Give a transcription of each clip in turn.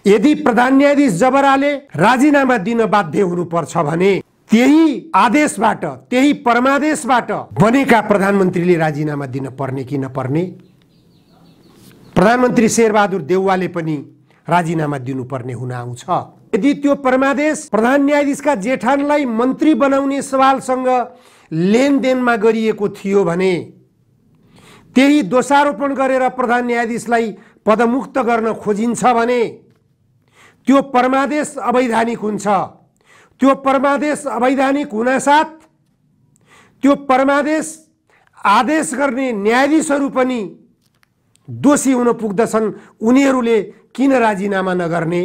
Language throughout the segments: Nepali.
यदि प्रधान न्यायाधीश जबराले राजीनामा दिन बाध्य हुनुपर्छ भने त्यही आदेशबाट, त्यही परमादेशबाट बनेका प्रधानमन्त्रीले राजीनामा दिन पर्ने कि नपर्ने? प्रधानमन्त्री शेरबहादुर देउवाले पनि राजीनामा दिनुपर्ने हुन आउँछ। यदि त्यो परमादेश प्रधान न्यायाधीशका जेठानलाई मन्त्री बनाउने सवालसँग लेनदेनमा गरिएको थियो भने त्यही दोषारोपण गरेर प्रधान न्यायाधीशलाई पदमुक्त गर्न खोजिन्छ भने त्यो परमादेश अवैधानिक हुन्छ। त्यो परमादेश अवैधानिक हुनासाथ त्यो परमादेश आदेश गर्ने न्यायाधीशहरू पनि दोषी हुन पुग्दछन्। उनीहरूले किन राजीनामा नगर्ने?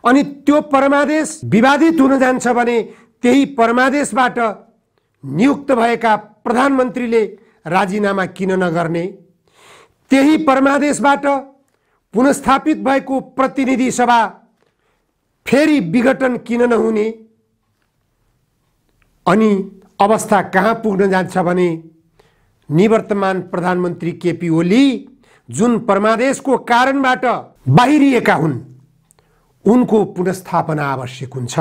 अनि त्यो परमादेश विवादित हुन जान्छ भने त्यही परमादेशबाट नियुक्त भएका प्रधानमन्त्रीले राजीनामा किन नगर्ने? त्यही परमादेशबाट पुनस्थापित भएको प्रतिनिधि सभा फेरि विघटन किन नहुने? अनि अवस्था कहाँ पुग्न जान्छ भने निवर्तमान प्रधानमन्त्री केपी ओली जुन परमादेशको कारणबाट बाहिरिएका हुन् उनको पुनस्थापना आवश्यक हुन्छ।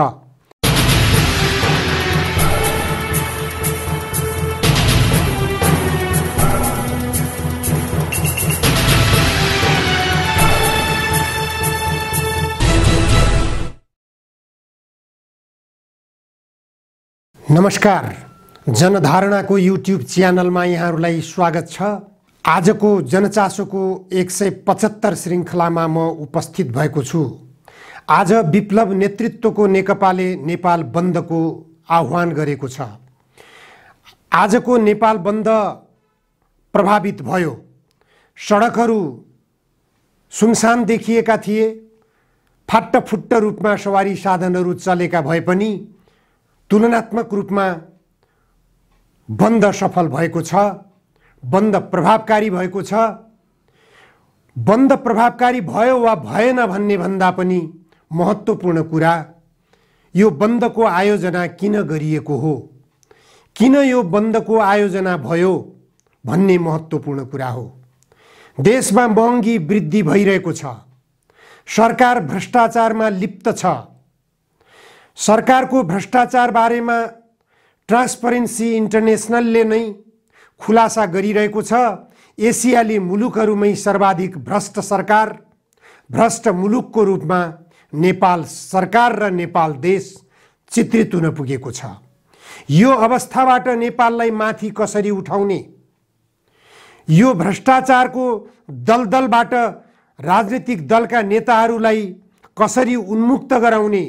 नमस्कार, जनधारणाको युट्युब च्यानलमा यहाँहरूलाई स्वागत छ। आजको जनचासोको 175 श्रृङ्खलामा म उपस्थित भएको छु। आज विप्लव नेतृत्वको नेकपाले नेपाल बन्दको आह्वान गरेको छ। आजको नेपाल बन्द प्रभावित भयो। सडकहरू सुनसान देखिएका थिए। फाट्टफुट्ट रूपमा सवारी साधनहरू चलेका भए पनि तुलनात्मक रूपमा बन्द सफल भएको छ। बन्द प्रभावकारी भएको छ। बन्द प्रभावकारी भयो वा भएन भन्ने भन्दा पनि महत्त्वपूर्ण कुरा यो बन्दको आयोजना किन गरिएको हो, किन यो बन्दको आयोजना भयो भन्ने महत्त्वपूर्ण कुरा हो। देशमा महँगी वृद्धि भइरहेको छ। सरकार भ्रष्टाचारमा लिप्त छ। सरकारको भ्रष्टाचार बारेमा ट्रान्सपरेन्सी इन्टरनेसनलले नै खुलासा गरिरहेको छ। एसियाली मुलुकहरूमै सर्वाधिक भ्रष्ट सरकार, भ्रष्ट मुलुकको रूपमा नेपाल सरकार र नेपाल देश चित्रित हुन पुगेको छ। यो अवस्थाबाट नेपाललाई माथि कसरी उठाउने, यो भ्रष्टाचारको दलदलबाट राजनीतिक दलका नेताहरूलाई कसरी उन्मुक्त गराउने,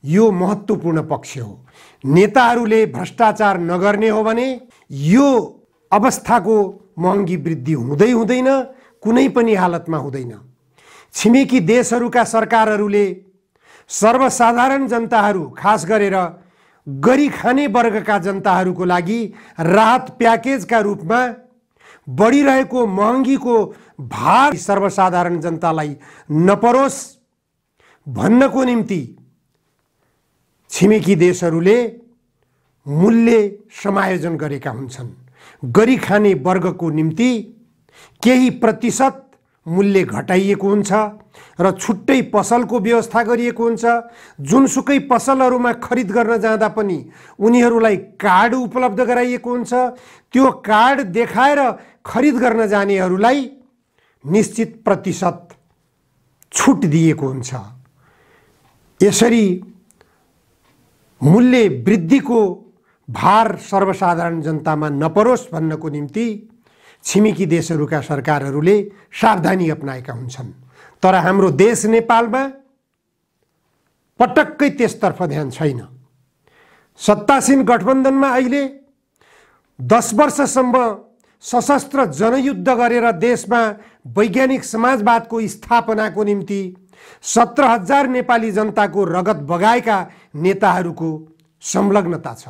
यो महत्त्वपूर्ण पक्ष हो। नेताहरूले भ्रष्टाचार नगर्ने हो भने यो अवस्थाको महँगी वृद्धि हुँदै हुँदैन, कुनै पनि हालतमा हुँदैन। छिमेकी देशहरूका सरकारहरूले सर्वसाधारण जनताहरू, खास गरेर गरी खाने वर्गका जनताहरूको लागि राहत प्याकेजका रूपमा बढिरहेको महँगीको भार सर्वसाधारण जनतालाई नपरोस् भन्नको निम्ति छिमेकी देशहरूले मूल्य समायोजन गरेका हुन्छन्। गरी खाने वर्गको निम्ति केही प्रतिशत मूल्य घटाइएको हुन्छ र छुट्टै पसलको व्यवस्था गरिएको हुन्छ। जुनसुकै पसलहरूमा खरिद गर्न जाँदा पनि उनीहरूलाई कार्ड उपलब्ध गराइएको हुन्छ। त्यो कार्ड देखाएर खरिद गर्न जानेहरूलाई निश्चित प्रतिशत छुट दिएको हुन्छ। यसरी मूल्य वृद्धिको भार सर्वसाधारण जनतामा नपरोस् भन्नको निम्ति छिमेकी देशहरूका सरकारहरूले सावधानी अपनाएका हुन्छन्। तर हाम्रो देश नेपालमा पटक्कै त्यसतर्फ ध्यान छैन। सत्तासीन गठबन्धनमा अहिले 10 वर्षसम्म सशस्त्र जनयुद्ध गरेर देशमा वैज्ञानिक समाजवादको स्थापनाको निम्ति 17,000 नेपाली जनताको रगत बगाएका नेताहरूको संलग्नता छ।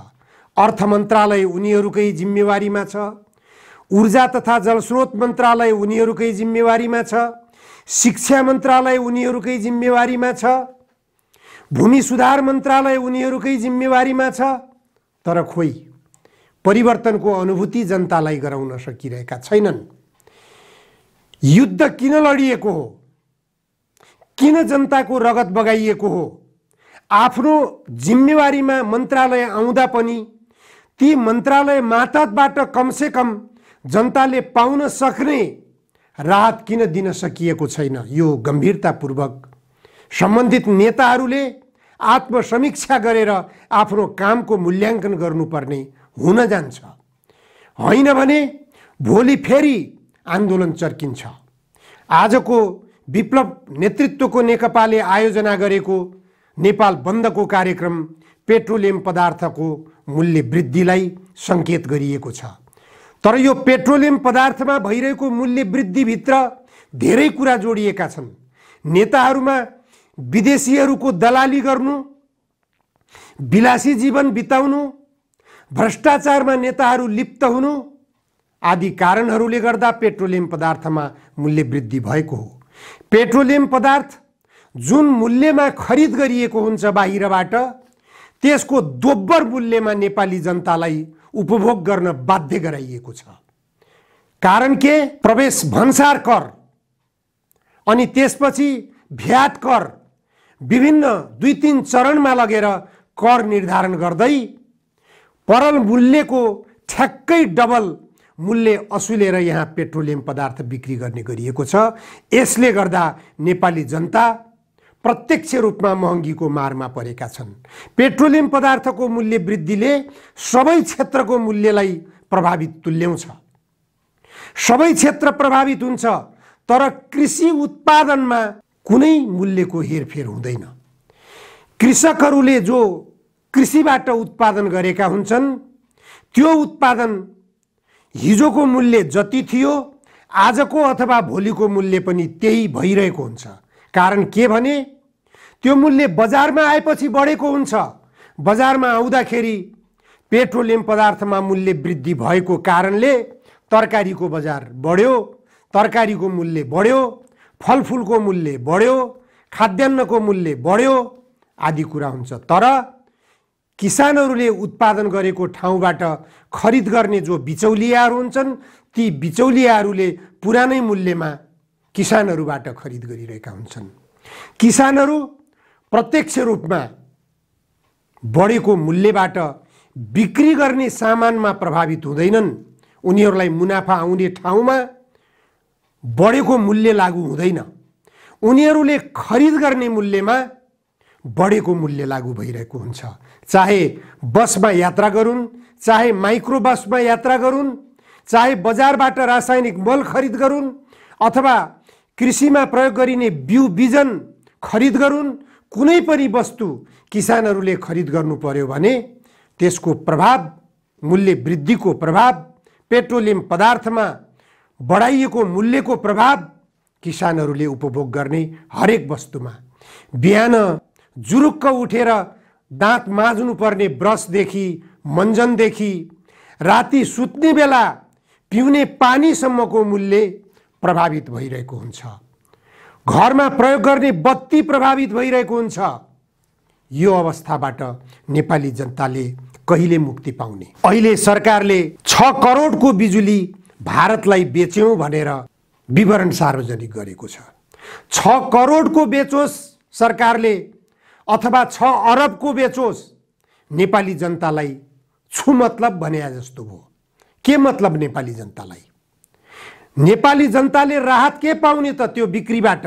अर्थ मन्त्रालय उनीहरूकै जिम्मेवारीमा छ। ऊर्जा तथा जलस्रोत मन्त्रालय उनीहरूकै जिम्मेवारीमा छ। शिक्षा मन्त्रालय उनीहरूकै जिम्मेवारीमा छ। भूमि सुधार मन्त्रालय उनीहरूकै जिम्मेवारीमा छ। तर खोइ परिवर्तनको अनुभूति जनतालाई गराउन सकिरहेका छैनन्। युद्ध किन लडिएको हो, किन जनताको रगत बगाइएको हो? आफ्नो जिम्मेवारीमा मन्त्रालय आउँदा पनि ती मन्त्रालय मातहतबाट कमसेकम जनताले पाउन सक्ने राहत किन दिन सकिएको छैन? यो गम्भीरतापूर्वक सम्बन्धित नेताहरूले आत्मसमीक्षा गरेर आफ्नो कामको मूल्याङ्कन गर्नुपर्ने हुन जान्छ। होइन भने भोलि फेरि आन्दोलन चर्किन्छ। आजको विप्लव नेतृत्वको नेकपाले आयोजना गरेको नेपाल बन्दको कार्यक्रम पेट्रोलियम पदार्थको मूल्य वृद्धिलाई सङ्केत गरिएको छ। तर यो पेट्रोलियम पदार्थमा भइरहेको मूल्य वृद्धिभित्र धेरै कुरा जोडिएका छन्। नेताहरूमा विदेशीहरूको दलाली गर्नु, विलासी जीवन बिताउनु, भ्रष्टाचारमा नेताहरू लिप्त हुनु आदि कारणहरूले गर्दा पेट्रोलियम पदार्थमा मूल्य वृद्धि भएको हो। पेट्रोलियम पदार्थ जुन मूल्यमा खरिद गरिएको हुन्छ बाहिरबाट, त्यसको दोब्बर मूल्यमा नेपाली जनतालाई उपभोग गर्न बाध्य गराइएको छ। कारण के? प्रवेश भन्सार कर अनि त्यसपछि भ्याट कर, विभिन्न 2-3 चरणमा लगेर कर निर्धारण गर्दै परल मूल्यको ठ्याक्कै डबल मूल्य असुलेर यहाँ पेट्रोलियम पदार्थ बिक्री गर्ने गरिएको छ। यसले गर्दा नेपाली जनता प्रत्यक्ष रूपमा महँगीको मारमा परेका छन्। पेट्रोलियम पदार्थको मूल्य वृद्धिले सबै क्षेत्रको मूल्यलाई प्रभावित तुल्याउँछ। सबै क्षेत्र प्रभावित हुन्छ, तर कृषि उत्पादनमा कुनै मूल्यको हेरफेर हुँदैन। कृषकहरूले जो कृषिबाट उत्पादन गरेका हुन्छन्, त्यो उत्पादन हिजोको मूल्य जति थियो आजको अथवा भोलिको मूल्य पनि त्यही भइरहेको हुन्छ। कारण के भने त्यो मूल्य बजारमा आएपछि बढेको हुन्छ। बजारमा आउँदाखेरि पेट्रोलियम पदार्थमा मूल्य वृद्धि भएको कारणले तरकारीको बजार बढ्यो, तरकारीको मूल्य बढ्यो, फलफुलको मूल्य बढ्यो, खाद्यान्नको मूल्य बढ्यो आदि कुरा हुन्छ। तर किसानहरूले उत्पादन गरेको ठाउँबाट खरिद गर्ने जो बिचौलियाहरू हुन्छन्, ती बिचौलियाहरूले पुरानै मूल्यमा किसानहरूबाट खरिद गरिरहेका हुन्छन्। किसानहरू प्रत्यक्ष रूपमा बढेको मूल्यबाट बिक्री गर्ने सामानमा प्रभावित हुँदैनन्। उनीहरूलाई मुनाफा आउने ठाउँमा बढेको मूल्य लागू हुँदैन। उनीहरूले खरिद गर्ने मूल्यमा बढेको मूल्य लागू भइरहेको हुन्छ। चाहे बसमा यात्रा गरून्, चाहे माइक्रो बसमा यात्रा गरून्, चाहे बजारबाट रासायनिक मल खरिद गरून् अथवा कृषिमा प्रयोग गरिने बिउ बिजन खरिद गरून्, कुनै पनि वस्तु किसानहरूले खरिद गर्नु पर्यो भने त्यसको प्रभाव, मूल्य वृद्धिको प्रभाव, पेट्रोलियम पदार्थमा बढाइएको मूल्यको प्रभाव किसानहरूले उपभोग गर्ने हरेक वस्तुमा, बिहान जुरुक्क उठेर दाँत माझ्नुपर्ने ब्रसदेखि मञ्जनदेखि राति सुत्ने बेला पिउने पानीसम्मको मूल्य प्रभावित भइरहेको हुन्छ। घरमा प्रयोग गर्ने बत्ती प्रभावित भइरहेको हुन्छ। यो अवस्थाबाट नेपाली जनताले कहिले मुक्ति पाउने? अहिले सरकारले 6 करोडको बिजुली भारतलाई बेच्यौं भनेर विवरण सार्वजनिक गरेको छ। 6 करोडको बेचोस् सरकारले अथवा 6 अरबको बेचोस्, नेपाली जनतालाई छु मतलब भने जस्तो भयो। के मतलब नेपाली जनतालाई? नेपाली जनताले राहत के पाउने त त्यो बिक्रीबाट?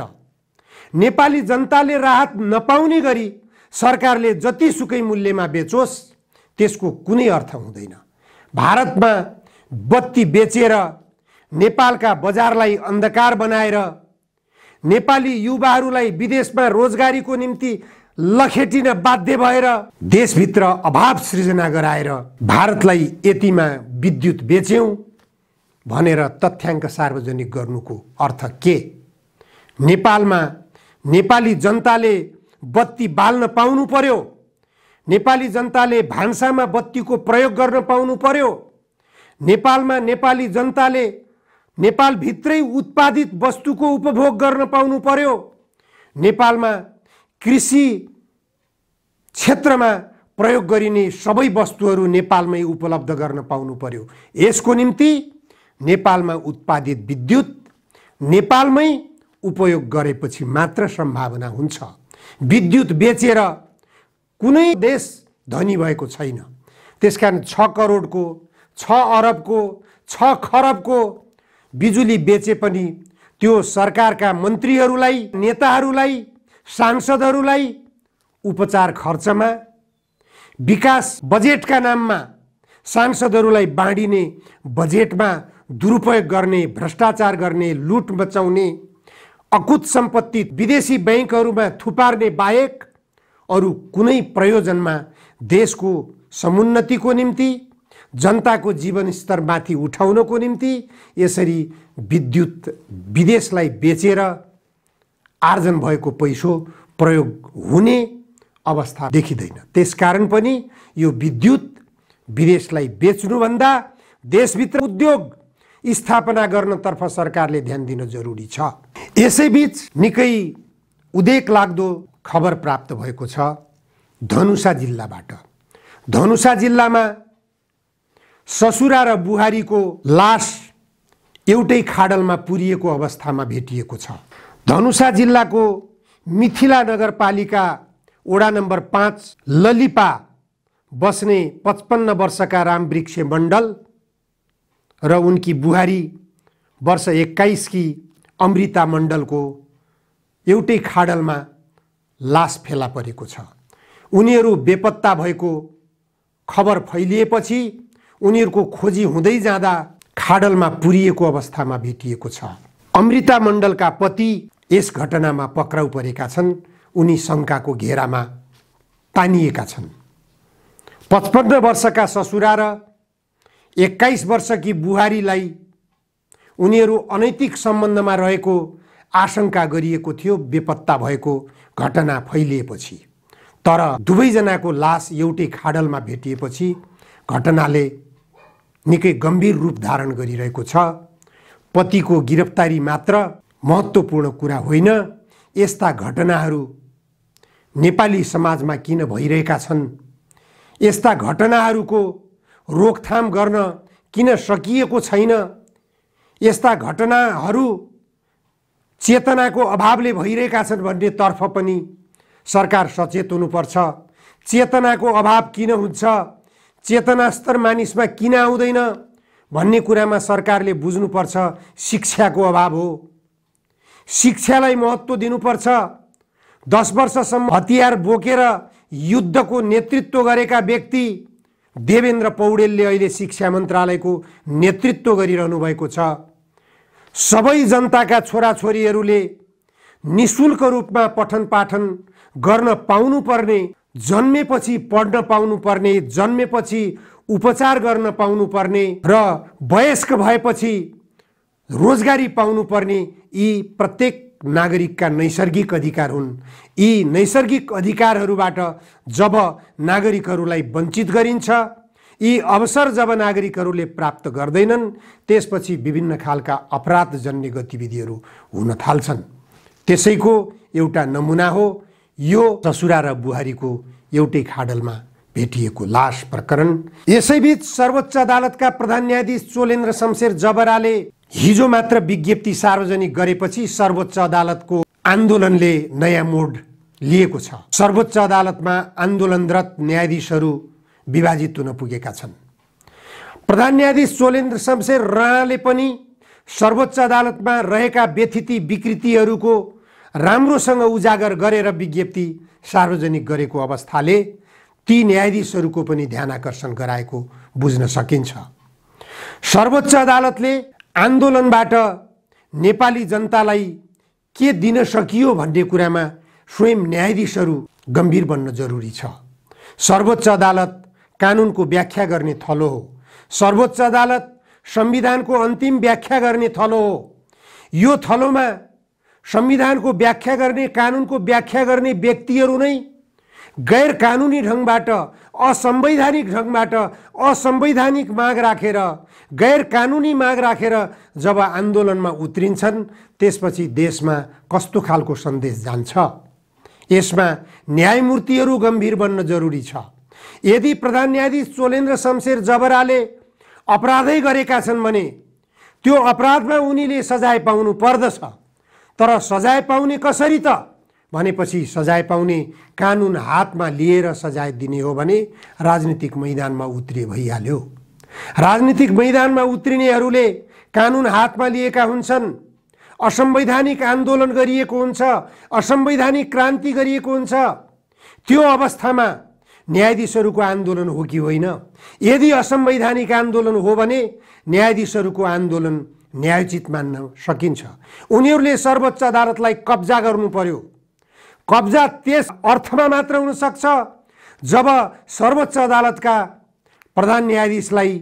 नेपाली जनताले राहत नपाउने गरी सरकारले जतिसुकै मूल्यमा बेचोस् त्यसको कुनै अर्थ हुँदैन। भारतमा बत्ती बेचेर नेपालका बजारलाई अन्धकार बनाएर नेपाली युवाहरूलाई विदेशमा रोजगारीको निम्ति लखेटिन बाध्य भएर देशभित्र अभाव सृजना गराएर भारतलाई यतिमा विद्युत बेच्यौं भनेर तथ्याङ्क सार्वजनिक गर्नुको अर्थ के? नेपालमा नेपाली जनताले बत्ती बाल्न पाउनु पर्यो, नेपाली जनताले भान्सामा बत्तीको प्रयोग गर्न पाउनु पर्यो, नेपालमा नेपाली जनताले नेपालभित्रै उत्पादित वस्तुको उपभोग गर्न पाउनु पर्यो, नेपालमा कृषि क्षेत्रमा प्रयोग गरिने सबै वस्तुहरू नेपालमै उपलब्ध गर्न पाउनु पर्यो। यसको निम्ति नेपालमा उत्पादित विद्युत नेपालमै उपयोग गरेपछि मात्र सम्भावना हुन्छ। विद्युत बेचेर कुनै देश धनी भएको छैन। त्यसकारण 6 करोडको, 6 अरबको, 6 खरबको बिजुली बेचे पनि त्यो सरकारका मन्त्रीहरूलाई, नेताहरूलाई, सांसदहरूलाई उपचार खर्चमा, विकास बजेटका नाममा सांसदहरूलाई बाँडिने बजेटमा दुरुपयोग गर्ने, भ्रष्टाचार गर्ने, लुट मचाउने, अकुत सम्पत्ति विदेशी बैंकहरूमा थुपार्ने बाहेक अरू कुनै प्रयोजनमा देशको समुन्नतिको निम्ति, जनताको जीवनस्तर माथि उठाउनको निम्ति यसरी विद्युत विदेशलाई बेचेर आर्जन भएको पैसो प्रयोग हुने अवस्था देखिँदैन। त्यसकारण पनि यो विद्युत विदेशलाई बेच्नुभन्दा देशभित्र उद्योग स्थापना गर्नतर्फ सरकारले ध्यान दिन जरुरी छ। यसैबीच निकै उदेक लाग्दो खबर प्राप्त भएको छ धनुषा जिल्लाबाट। धनुषा जिल्लामा ससुरा र बुहारीको लास एउटै खाडलमा पुरिएको अवस्थामा भेटिएको छ। धनुषा जिल्लाको मिथिला नगरपालिका वडा नम्बर 5 ललिपा बस्ने 55 वर्षका रामवृक्ष मण्डल र उनकी बुहारी वर्ष 21 की अमृता मण्डलको एउटै खाडलमा लास फेला परेको छ। उनीहरू बेपत्ता भएको खबर फैलिएपछि उनीहरूको खोजी हुँदै जाँदा खाडलमा पुरिएको अवस्थामा भेटिएको छ। अमृता मण्डलका पति यस घटनामा पक्राउ परेका छन्। उनी शङ्काको घेरामा तानिएका छन्। 55 वर्षका ससुरा र 21 वर्षकी बुहारीलाई उनीहरू अनैतिक सम्बन्धमा रहेको आशंका गरिएको थियो बेपत्ता भएको घटना फैलिएपछि। तर दुवैजनाको लास एउटै खाडलमा भेटिएपछि घटनाले निकै गम्भीर रूप धारण गरिरहेको छ। पतिको गिरफ्तारी मात्र महत्त्वपूर्ण कुरा होइन, यस्ता घटनाहरू नेपाली समाजमा किन भइरहेका छन्, यस्ता घटनाहरूको रोकथाम गर्न किन सकिएको छैन, यस्ता घटनाहरू चेतनाको अभावले भइरहेका छन् भन्ने तर्फ पनि सरकार सचेत हुनुपर्छ। चेतनाको अभाव किन हुन्छ, चेतना स्तर मानिसमा किन आउँदैन भन्ने कुरामा सरकारले बुझ्नुपर्छ। शिक्षाको अभाव हो। शिक्षालाई महत्त्व दिनुपर्छ। 10 वर्षसम्म हतियार बोकेर युद्धको नेतृत्व गरेका व्यक्ति देवेन्द्र पौडेलले अहिले शिक्षा मन्त्रालयको नेतृत्व गरिरहनु भएको छ। सबै जनताका छोराछोरीहरूले निशुल्क रूपमा पठन पाठन गर्न पाउनुपर्ने, जन्मेपछि पढ्न पाउनुपर्ने, जन्मेपछि उपचार गर्न पाउनुपर्ने र वयस्क भएपछि रोजगारी पाउनुपर्ने यी प्रत्येक नागरिकका नैसर्गिक अधिकार हुन्। यी नैसर्गिक अधिकारहरूबाट जब नागरिकहरूलाई वञ्चित गरिन्छ, यी अवसर जब नागरिकहरूले प्राप्त गर्दैनन्, त्यसपछि विभिन्न खालका अपराधजन्य गतिविधिहरू हुन थाल्छन्। त्यसैको एउटा नमुना हो यो ससुरा र बुहारीको एउटै खाडलमा भेटिएको लास प्रकरण। यसैबीच सर्वोच्च अदालतका प्रधान न्यायाधीश चोलेन्द्र शमशेर जबराले हिजो मात्र विज्ञप्ति सार्वजनिक गरेपछि सर्वोच्च अदालतको आन्दोलनले नयाँ मोड लिएको छ। सर्वोच्च अदालतमा आन्दोलनरत न्यायाधीशहरू विभाजित हुन पुगेका छन्। प्रधान न्यायाधीश चोलेन्द्र शमशेर राणाले पनि सर्वोच्च अदालतमा रहेका व्यथिति विकृतिहरूको राम्रोसँग उजागर गरेर विज्ञप्ति सार्वजनिक गरेको अवस्थाले ती न्यायाधीशहरूको पनि ध्यान आकर्षण गराएको बुझ्न सकिन्छ। सर्वोच्च अदालतले आन्दोलनबाट नेपाली जनतालाई के दिन सकियो भन्ने कुरामा स्वयं न्यायाधीशहरू गम्भीर बन्न जरुरी छ। सर्वोच्च अदालत कानुनको व्याख्या गर्ने थलो हो। सर्वोच्च अदालत संविधानको अन्तिम व्याख्या गर्ने थलो हो। यो थलोमा संविधानको व्याख्या गर्ने, कानुनको व्याख्या गर्ने व्यक्तिहरू नै गैर कानुनी ढङ्गबाट, असंवैधानिक ढङ्गबाट, असंवैधानिक माग राखेर, गैर कानुनी माग राखेर जब आन्दोलनमा उत्रिन्छन्, त्यसपछि देशमा कस्तो खालको सन्देश जान्छ? यसमा न्यायमूर्तिहरू गम्भीर बन्न जरुरी छ। यदि प्रधान न्यायाधीश चोलेन्द्र शमशेर जबराले अपराधै गरेका छन् भने त्यो अपराधमा उनीले सजाय पाउनु पर्दछ। तर सजाय पाउने कसरी त भनेपछि सजाय पाउने कानुन हातमा लिएर सजाय दिने हो भने राजनीतिक मैदानमा उत्रिए भइहाल्यो। राजनीतिक मैदानमा उत्रिनेहरूले कानुन हातमा लिएका हुन्छन्, असंवैधानिक आन्दोलन गरिएको हुन्छ, असंवैधानिक क्रान्ति गरिएको हुन्छ। त्यो अवस्थामा न्यायाधीशहरूको आन्दोलन हो कि होइन? यदि असंवैधानिक आन्दोलन हो भने न्यायाधीशहरूको आन्दोलन न्यायोचित मान्न सकिन्छ। उनीहरूले सर्वोच्च अदालतलाई कब्जा गर्नु पर्यो। कब्जा त्यस अर्थमा मात्र हुन सक्छ जब सर्वोच्च अदालतका प्रधान न्यायाधीशलाई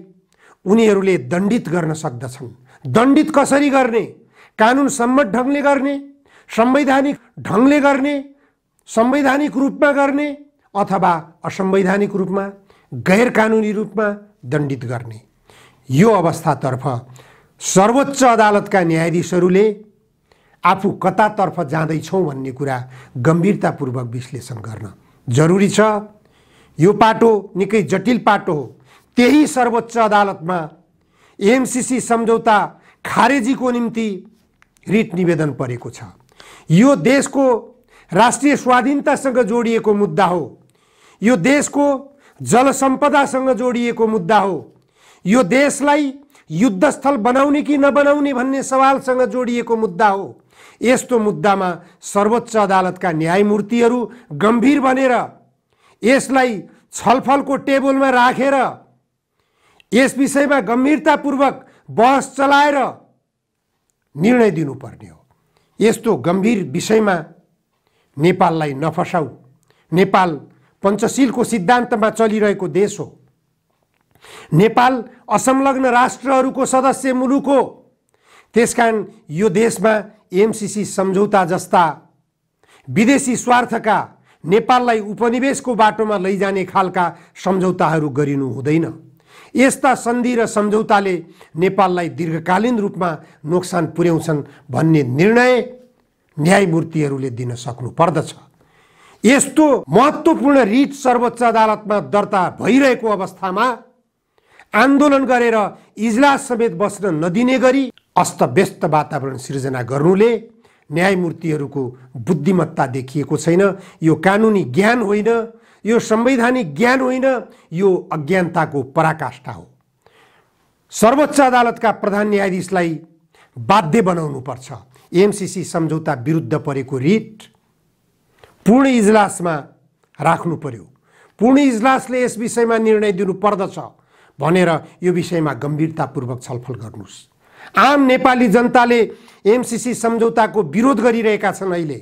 उनीहरूले दण्डित गर्न सक्दछन्। दण्डित कसरी गर्ने? कानुन सम्मत ढङ्गले गर्ने, संवैधानिक ढङ्गले गर्ने, संवैधानिक रूपमा गर्ने अथवा असंवैधानिक रूपमा, गैर कानुनी रूपमा दण्डित गर्ने। यो अवस्थातर्फ सर्वोच्च अदालतका न्यायाधीशहरूले आफू कतातर्फ जाँदैछौँ भन्ने कुरा गम्भीरतापूर्वक विश्लेषण गर्न जरुरी छ। यो पाटो निकै जटिल पाटो हो। त्यही सर्वोच्च अदालतमा एमसीसी सम्झौता खारेजीको निम्ति रिट निवेदन परेको छ। यो देशको राष्ट्रिय स्वाधीनतासँग जोडिएको मुद्दा हो। यो देशको जलसम्पदासँग जोडिएको मुद्दा हो। यो देशलाई युद्धस्थल बनाउने कि नबनाउने भन्ने सवालसँग जोडिएको मुद्दा हो। यस्तो मुद्दामा सर्वोच्च अदालतका न्यायमूर्तिहरू गम्भीर बनेर यसलाई छलफलको टेबलमा राखेर यस विषयमा गम्भीरतापूर्वक बहस चलाएर निर्णय दिनुपर्ने हो। यस्तो गम्भीर विषयमा नेपाललाई नफसाऊ। नेपाल पञ्चशीलको सिद्धान्तमा चलिरहेको देश हो। नेपाल असंलग्न राष्ट्रहरूको सदस्य मुलुक हो। त्यसकारण यो देशमा एमसीसी सम्झौता जस्ता विदेशी स्वार्थका नेपाललाई उपनिवेशको बाटोमा लैजाने खालका सम्झौताहरू गरिनु हुँदैन। यस्ता सन्धि र सम्झौताले नेपाललाई दीर्घकालीन रूपमा नोक्सान पुर्याउँछन् भन्ने निर्णय न्यायमूर्तिहरूले दिन सक्नु पर्दछ। यस्तो महत्त्वपूर्ण रिट सर्वोच्च अदालतमा दर्ता भइरहेको अवस्थामा आन्दोलन गरेर इजलास समेत बस्न नदिने गरी अस्तव्यस्त वातावरण सिर्जना गर्नुले न्यायमूर्तिहरूको बुद्धिमत्ता देखिएको छैन। यो कानुनी ज्ञान होइन, यो संवैधानिक ज्ञान होइन, यो अज्ञानताको पराकाष्ठा हो। सर्वोच्च अदालतका प्रधान न्यायाधीशलाई बाध्य बनाउनुपर्छ। एमसीसी सम्झौता विरुद्ध परेको रिट पूर्ण इजलासमा राख्नु पर्यो। पूर्ण इजलासले यस विषयमा निर्णय दिनु पर्दछ भनेर यो विषयमा गम्भीरतापूर्वक छलफल गर्नुस्। आम नेपाली जनताले एमसीसी सम्झौताको विरोध गरिरहेका छन्। अहिले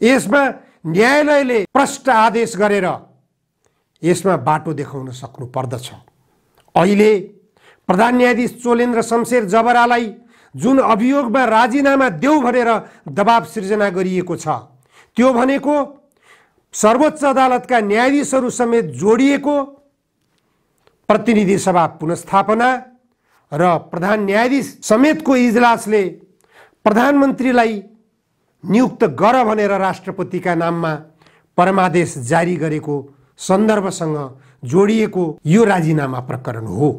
यसमा न्यायालयले प्रष्ट आदेश गरेर यसमा बाटो देखाउन सक्नु पर्दछ। अहिले प्रधान न्यायाधीश चोलेन्द्र शमशेर जबरालाई जुन अभियोगमा राजीनामा देऊ भनेर दबाब सिर्जना गरिएको छ त्यो भनेको सर्वोच्च अदालतका न्यायाधीशहरू समेत जोडिएको प्रतिनिधि सभा पुनस्थापना र प्रधान न्यायाधीश समेतको इजलासले प्रधानमन्त्रीलाई नियुक्त गर भनेर राष्ट्रपतिका नाममा परमादेश जारी गरेको सन्दर्भसँग जोडिएको यो राजीनामा प्रकरण हो।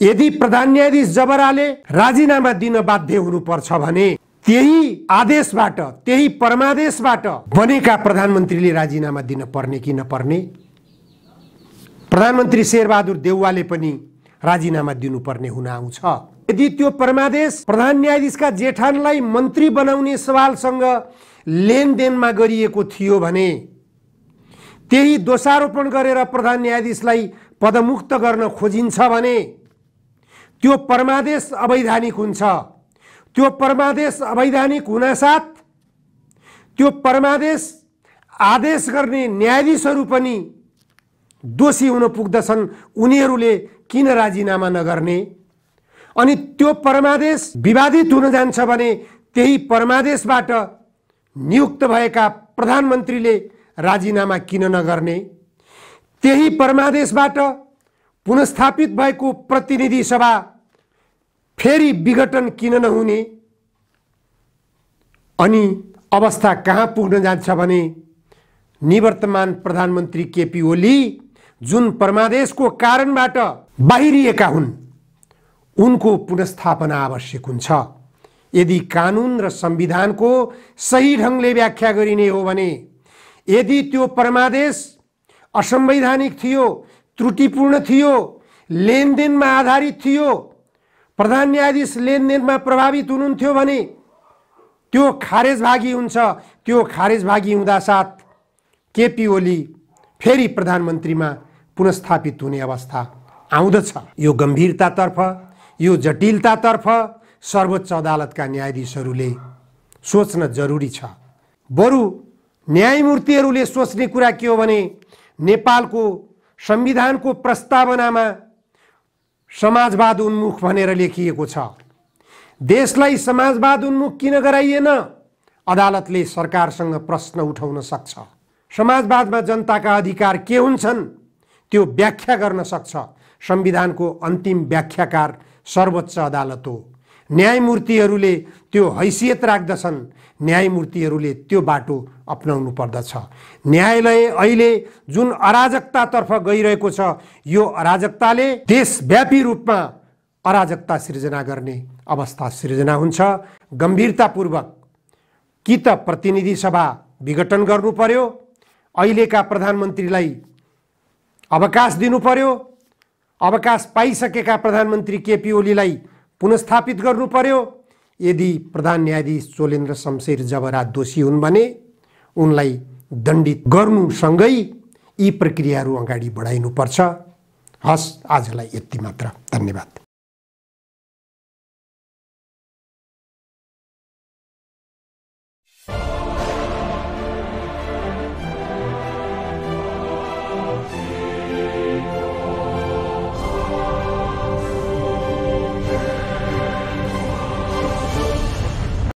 यदि प्रधान न्यायाधीश जबराले राजीनामा दिन बाध्य हुनुपर्छ भने त्यही आदेशबाट, त्यही परमादेशबाट बनेका प्रधानमन्त्रीले राजीनामा दिन पर्ने कि नपर्ने? प्रधानमन्त्री शेरबहादुर देउवाले पनि राजीनामा दिनुपर्ने हुन आउँछ। यदि त्यो परमादेश प्रधान न्यायाधीशका जेठानलाई मन्त्री बनाउने सवालसँग लेनदेनमा गरिएको थियो भने त्यही दोषारोपण गरेर प्रधान न्यायाधीशलाई पदमुक्त गर्न खोजिन्छ भने त्यो परमादेश अवैधानिक हुन्छ। त्यो परमादेश अवैधानिक हुनासाथ त्यो परमादेश आदेश गर्ने न्यायाधीशहरू पनि दोषी हुन पुग्दछन्। उनीहरूले किन राजीनामा नगर्ने? अनि त्यो परमादेश विवादित हुन जान्छ भने त्यही परमादेशबाट नियुक्त भएका प्रधानमन्त्रीले राजीनामा किन नगर्ने? त्यही परमादेशबाट पुनस्थापित भएको प्रतिनिधि सभा फेरि विघटन किन नहुने? अनि अवस्था कहाँ पुग्न जान्छ भने निवर्तमान प्रधानमन्त्री केपी ओली जुन परमादेशको कारणबाट बाहिरिएका हुन् उनको पुनस्थापना आवश्यक हुन्छ। यदि कानुन र संविधानको सही ढङ्गले व्याख्या गरिने हो भने, यदि त्यो परमादेश असंवैधानिक थियो, त्रुटिपूर्ण थियो, लेनदेनमा आधारित थियो, प्रधान न्यायाधीश लेनदेनमा प्रभावित हुनुहुन्थ्यो भने त्यो खारेजभागी हुन्छ। त्यो खारेजभागी हुँदासाथ केपी ओली फेरि प्रधानमन्त्रीमा पुनस्थापित हुने अवस्था आउँदछ। यो गम्भीरतातर्फ, यो जटिलतातर्फ सर्वोच्च अदालतका न्यायाधीशहरूले सोच्न जरुरी छ। बरु न्यायमूर्तिहरूले सोच्ने कुरा के हो भने, नेपालको संविधानको प्रस्तावनामा समाजवाद उन्मुख भनेर लेखिएको छ। देशलाई समाजवाद उन्मुख किन गराइएन? अदालतले सरकारसँग प्रश्न उठाउन सक्छ। समाजवादमा जनताका अधिकार के हुन्छन् त्यो व्याख्या गर्न सक्छ। संविधानको अन्तिम व्याख्याकार सर्वोच्च अदालत हो। न्यायमूर्तिहरूले त्यो हैसियत राख्दछन्। न्यायमूर्तिहरूले त्यो बाटो अपनाउनु पर्दछ। न्यायालय अहिले जुन अराजकतातर्फ गइरहेको छ, यो अराजकताले देशव्यापी रूपमा अराजकता सिर्जना गर्ने अवस्था सिर्जना हुन्छ। गम्भीरतापूर्वक कि त प्रतिनिधि सभा विघटन गर्नु पर्यो, अहिलेका प्रधानमन्त्रीलाई अवकाश दिनु पर्यो, अवकाश पाइसकेका प्रधानमन्त्री केपी ओलीलाई पुनस्थापित गर्नु पर्यो। यदि प्रधान न्यायाधीश चोलेन्द्र शमशेर जबरा दोषी हुन् भने उनलाई दण्डित गर्नुसँगै यी प्रक्रियाहरू अगाडि बढाइनुपर्छ। हस्, आजलाई यति मात्र। धन्यवाद।